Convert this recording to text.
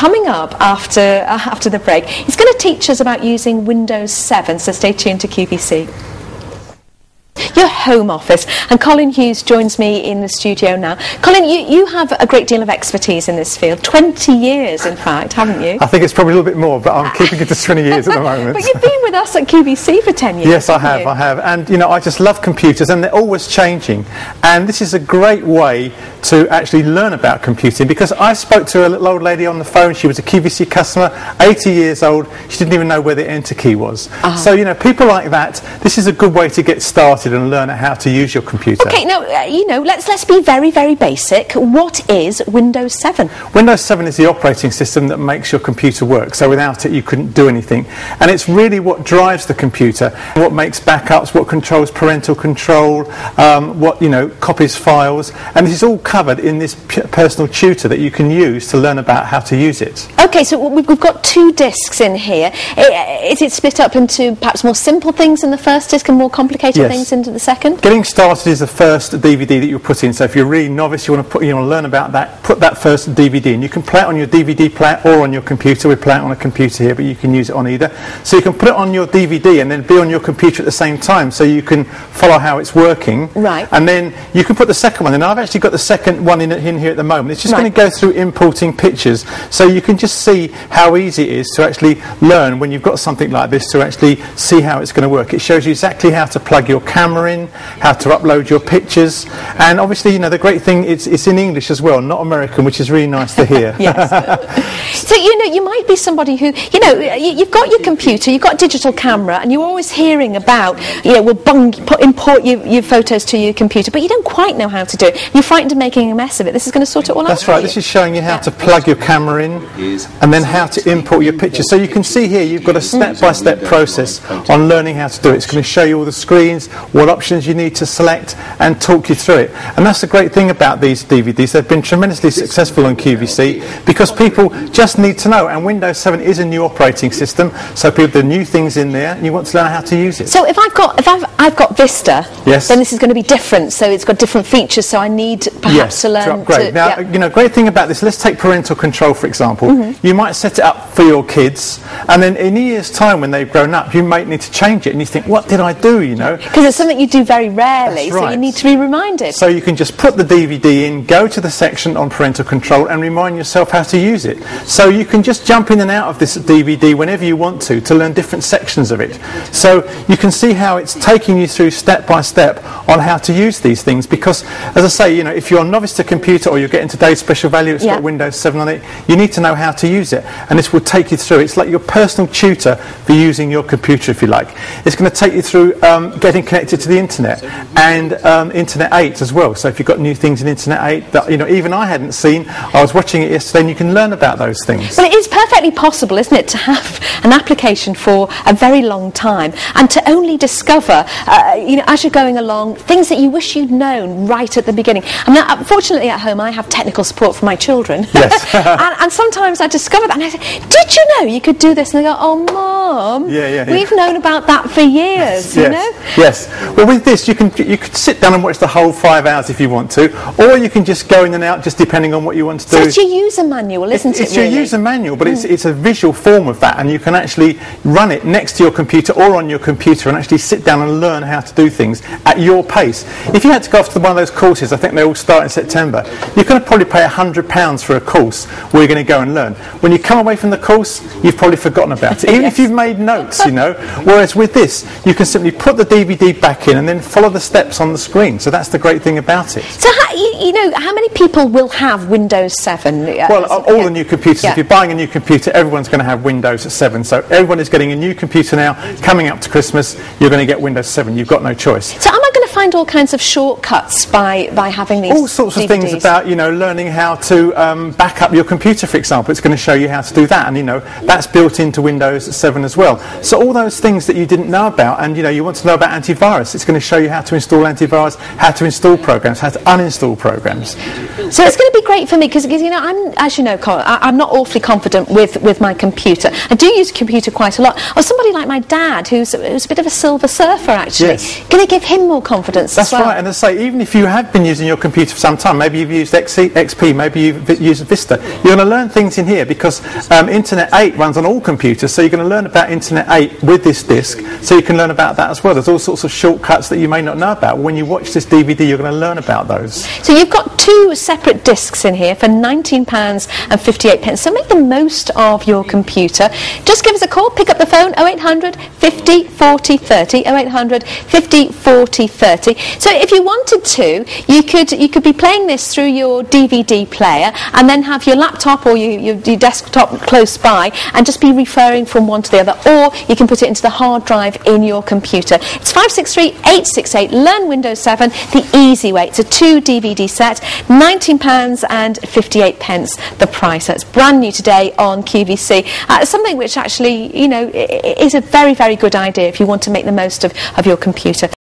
coming up after the break. He's going to teach us about using Windows 7, so stay tuned to QVC. Your home office, and Colin Hughes joins me in the studio now. Colin, you have a great deal of expertise in this field, 20 years in fact, haven't you? I think it's probably a little bit more, but I'm keeping it to 20 years at the moment. But you've been with us at QVC for 10 years. Yes, I have, and you know, I just love computers, and they're always changing, and this is a great way to actually learn about computing, because I spoke to a little old lady on the phone. She was a QVC customer, 80 years old. She didn't even know where the enter key was. So, you know, people like that, this is a good way to get started and learn how to use your computer. Okay, now, you know, let's be very, very basic. What is Windows 7? Windows 7 is the operating system that makes your computer work. So without it, you couldn't do anything. And it's really what drives the computer, what makes backups, what controls parental control, what, you know, copies files. And this is all covered in this personal tutor that you can use to learn about how to use it. Okay, so we've got 2 discs in here. Is it split up into perhaps more simple things in the first disc and more complicated things into the second? Getting started is the first DVD that you put in. So if you're really novice, you want to learn about that, put that first DVD in. You can play it on your DVD player or on your computer. We play it on a computer here, but you can use it on either. So you can put it on your DVD and then be on your computer at the same time, so you can follow how it's working. Right. And then you can put the second one in. I've actually got the second one in here at the moment. It's just going to go through importing pictures, so you can just see how easy it is to actually learn when you've got something like this, to actually see how it's going to work. It shows you exactly how to plug your camera in, how to upload your pictures, and obviously, you know, the great thing, it's in English as well, not American, which is really nice to hear. Yes. So, you know, you might be somebody who, you know, you've got your computer, you've got a digital camera, and you're always hearing about, you know, import your photos to your computer, but you don't quite know how to do it. You're frightened of making a mess of it. This is going to sort it all out. That's right. This is showing you how to plug your camera in, and then how to import your pictures. So you can see here, you've got a step-by-step process on learning how to do it. It's going to show you all the screens, what options you need to select, and talk you through it. And that's the great thing about these DVDs. They've been tremendously successful on QVC because people just need to know. And Windows 7 is a new operating system, so people, there are new things in there, and you want to learn how to use it. So if I've got Vista, then this is going to be different. So it's got different features. So I need perhaps to learn to upgrade. Now, you know, great thing about this. Let's take parental control, for example. You might set it up for your kids, and then in a year's time, when they've grown up, you might need to change it, and you think, what did I do? You know, because it's something you do very rarely, so you need to be reminded. So you can just put the DVD in, go to the section on parental control, and remind yourself how to use it. So you can just jump in and out of this DVD whenever you want to learn different sections of it. So you can see how it's taking you through step by step on how to use these things, because, as I say, you know, if you're a novice to computer or you're getting today's special value, it's got Windows 7 on it, you need to know how to use it, and this will take you through. It's like your personal tutor for using your computer, if you like. It's going to take you through getting connected to the internet, and Internet 8 as well. So if you've got new things in Internet 8 that, you know, even I hadn't seen, I was watching it yesterday, and you can learn about those things. Well, it is perfectly possible, isn't it, to have an application for a very long time and to only discover, you know, as you're going along, things that you wish you'd known right at the beginning. I mean, unfortunately at home I have technical support for my children. Yes. and sometimes I discover that and I say, did you know you could do this? And they go, oh, Mum, we've known about that for years, you know? Yes. Well, with this, you could sit down and watch the whole 5 hours if you want to, or you can just go in and out, just depending on what you want to do. So it's your user manual, isn't it? It's your user manual, but it's a visual form of that, and you can actually run it next to your computer or on your computer and actually sit down and learn how to do things at your pace. If you had to go off to one of those courses, I think they all start in September, you're going to probably pay £100 for a course where you're going to go and learn. When you come away from the course, you've probably forgotten about it, even if you've made notes, you know. Whereas with this, you can simply put the DVD back in and then follow the steps on the screen. So that's the great thing about it. So, you know, how many people will have Windows 7? Well, all the new computers. If you're buying a new computer, everyone's going to have Windows 7. So everyone is getting a new computer now. Coming up to Christmas, you're going to get Windows 7. You've got no choice. So am I going to find all kinds of shortcuts by having these all sorts DVDs? Of things about, you know, learning how to back up your computer, for example. It's going to show you how to do that, and, you know, that's built into Windows 7 as well. So all those things that you didn't know about, and, you know, you want to know about antivirus, it's going to show you how to install antivirus, how to install programs, how to uninstall programs. So it's going to be great for me because, you know, as you know, Colin, I'm not awfully confident with my computer. I do use a computer quite a lot. Or somebody like my dad, who's a bit of a silver surfer, actually. Yes. Going to give him more confidence. confidence That's as well. right, and as I say, even if you have been using your computer for some time, maybe you've used XP, maybe you've used Vista, you're going to learn things in here because Internet 8 runs on all computers, so you're going to learn about Internet 8 with this disc, so you can learn about that as well. There's all sorts of shortcuts that you may not know about. When you watch this DVD, you're going to learn about those. So you've got 2 separate discs in here for £19.58, so make the most of your computer. Just give us a call, pick up the phone, 0800 50 40 30, 0800 50 40 30. So if you wanted to, you could be playing this through your DVD player and then have your laptop or your desktop close by and just be referring from one to the other, or you can put it into the hard drive in your computer. It's 563-868, learn Windows 7 the easy way. It's a 2 DVD set, £19.58 the price. That's brand new today on QVC. Something which actually, you know, is a very, very good idea if you want to make the most of your computer.